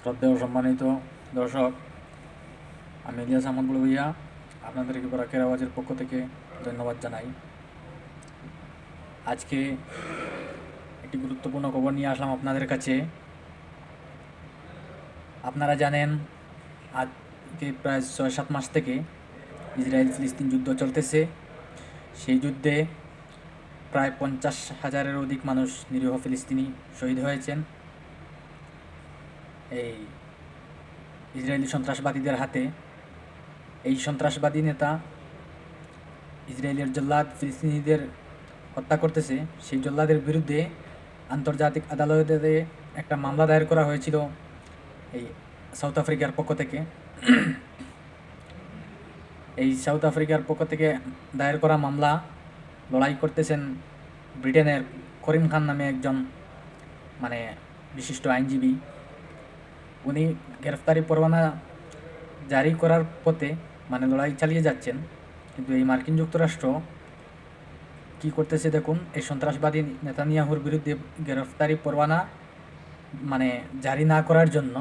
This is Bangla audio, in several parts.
শ্রদ্ধেয় সম্মানিত দর্শক, আমি ইলিয়াস আহমদ বড় ভাইয়া আপনাদেরকে বরাকের আওয়াজের পক্ষ থেকে ধন্যবাদ জানাই। আজকে একটি গুরুত্বপূর্ণ খবর নিয়ে আসলাম আপনাদের কাছে। আপনারা জানেন আজকে প্রায় 6-7 মাস থেকে ইসরায়েল ফিলিস্তিন যুদ্ধ চলতেছে। সেই যুদ্ধে প্রায় 50,000-এর অধিক মানুষ, নিরীহ ফিলিস্তিনি শহীদ হয়েছেন এই ইসরায়েলি সন্ত্রাসবাদীদের হাতে। এই সন্ত্রাসবাদী নেতা ইসরায়েলের জল্লাদ ফিলিস্তিনিদের হত্যা করতেছে। সেই জল্লাদের বিরুদ্ধে আন্তর্জাতিক আদালতে একটা মামলা দায়ের করা হয়েছিল এই সাউথ আফ্রিকার পক্ষ থেকে। এই সাউথ আফ্রিকার পক্ষ থেকে দায়ের করা মামলা লড়াই করতেছেন ব্রিটেনের করিম খান নামে একজন বিশিষ্ট আইনজীবী। উনি গ্রেফতারি পরোয়ানা জারি করার পথে লড়াই চালিয়ে যাচ্ছেন, কিন্তু এই মার্কিন যুক্তরাষ্ট্র কি করতেছে দেখুন। এই সন্ত্রাসবাদী নেতানিয়াহুর বিরুদ্ধে গ্রেফতারি পরোয়ানা জারি না করার জন্য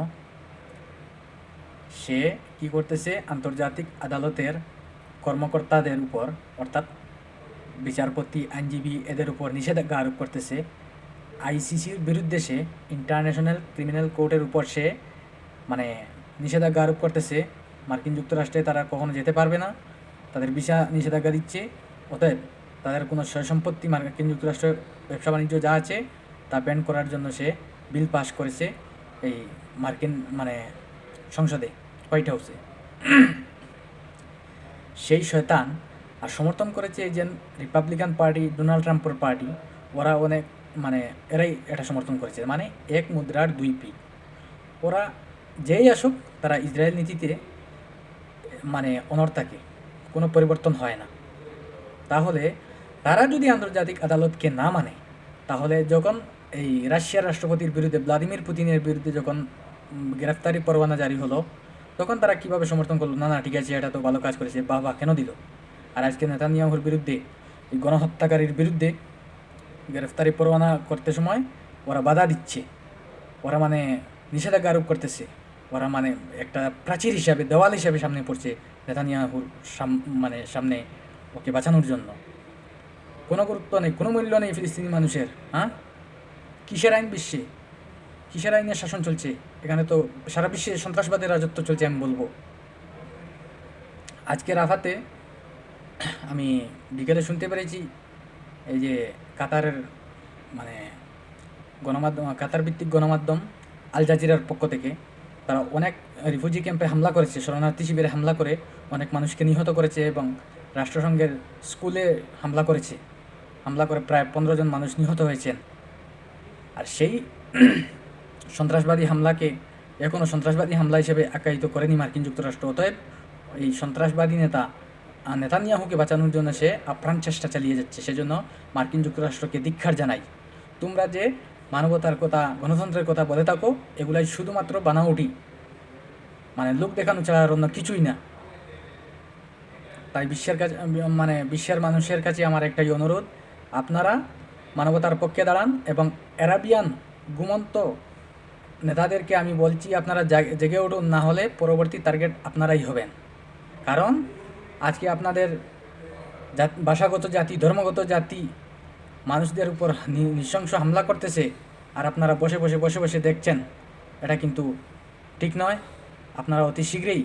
সে কি করতেছে, আন্তর্জাতিক আদালতের কর্মকর্তাদের উপর, অর্থাৎ বিচারপতি, আইনজীবী, এদের উপর নিষেধাজ্ঞা আরোপ করতেছে। আইসিসির বিরুদ্ধে সে, ইন্টারন্যাশনাল ক্রিমিনাল কোর্টের উপর সে নিষেধাজ্ঞা আরোপ করতেছে। মার্কিন যুক্তরাষ্ট্রে তারা কখনো যেতে পারবে না, তাদের ভিসা নিষেধাজ্ঞা দিচ্ছে। অতএব তাদের কোনো সয় সম্পত্তি, মার্কিন যুক্তরাষ্ট্রের ব্যবসা বাণিজ্য যা আছে তা ব্যান করার জন্য সে বিল পাস করেছে এই মার্কিন সংসদে, হোয়াইট হাউসে। সেই শয়তান আর সমর্থন করেছে এই যে রিপাবলিকান পার্টি, ডোনাল্ড ট্রাম্পের পার্টি। ওরা অনেক এরাই এটা সমর্থন করেছে। এক মুদ্রার দুই পিঠ। ওরা যেই আসুক, তারা ইসরায়েল নীতিতে অনড় থাকে, কোনো পরিবর্তন হয় না। তাহলে তারা যদি আন্তর্জাতিক আদালতকে না মানে, তাহলে যখন এই রাশিয়ার রাষ্ট্রপতির বিরুদ্ধে, ভ্লাদিমির পুতিনের বিরুদ্ধে যখন গ্রেফতারি পরোয়ানা জারি হলো, তখন তারা কীভাবে সমর্থন করলো, না ঠিক আছে, এটা তো ভালো কাজ করেছে, বাবা কেন দিল। আর আজকে নেতানিয়াহুর বিরুদ্ধে, এই গণহত্যাকারীর বিরুদ্ধে গ্রেফতারি পরোয়ানা করতে সময় ওরা বাধা দিচ্ছে, ওরা নিষেধাজ্ঞা আরোপ করতেছে, ওরা একটা প্রাচীর হিসাবে, দেওয়াল হিসাবে সামনে পড়ছে নেতানিয়াহুর সামনে ওকে বাঁচানোর জন্য। কোনো গুরুত্ব নেই, কোনো মূল্য নেই ফিলিস্তিনি মানুষের। কিসের আইন বিশ্বে, কিসের আইনের শাসন চলছে এখানে? তো সারা বিশ্বে সন্ত্রাসবাদের রাজত্ব চলছে, আমি বলবো। আজকে রাফাতে আমি বিকেলে শুনতে পেরেছি, এই যে কাতারের গণমাধ্যম, কাতার ভিত্তিক গণমাধ্যম আল জাজিরার পক্ষ থেকে তারা অনেক রিফিউজি ক্যাম্পে হামলা করেছে, শরণার্থী শিবিরে হামলা করে অনেক মানুষকে নিহত করেছে, এবং রাষ্ট্রসংঘের স্কুলে হামলা করেছে। হামলা করে প্রায় 15 জন মানুষ নিহত হয়েছেন। আর সেই সন্ত্রাসবাদী হামলাকে এখনও সন্ত্রাসবাদী হামলা হিসেবে আখ্যায়িত করেনি মার্কিন যুক্তরাষ্ট্র। অতএব এই সন্ত্রাসবাদী নেতানিয়াহুকে বাঁচানোর জন্য সে আপ্রাণ চেষ্টা চালিয়ে যাচ্ছে। সেজন্য মার্কিন যুক্তরাষ্ট্রকে ধিক্কার জানাই। তোমরা যে মানবতার কথা, গণতন্ত্রের কথা বলে থাকো, এগুলাই শুধুমাত্র বানাউটি, লোক দেখানো ছাড়া আর অন্য কিছুই না। তাই বিশ্বের কাছে, বিশ্বের মানুষের কাছে আমার একটাই অনুরোধ, আপনারা মানবতার পক্ষে দাঁড়ান, এবং অ্যারাবিয়ান ঘুমন্ত নেতাদেরকে আমি বলছি, আপনারা জেগে উঠুন, না হলে পরবর্তী টার্গেট আপনারাই হবেন। কারণ আজকে আপনাদের ভাষাগত জাতি, ধর্মগত জাতি মানুষদের উপর নৃশংস হামলা করতেছে, আর আপনারা বসে বসে দেখছেন। এটা কিন্তু ঠিক নয়। আপনারা অতি শীঘ্রই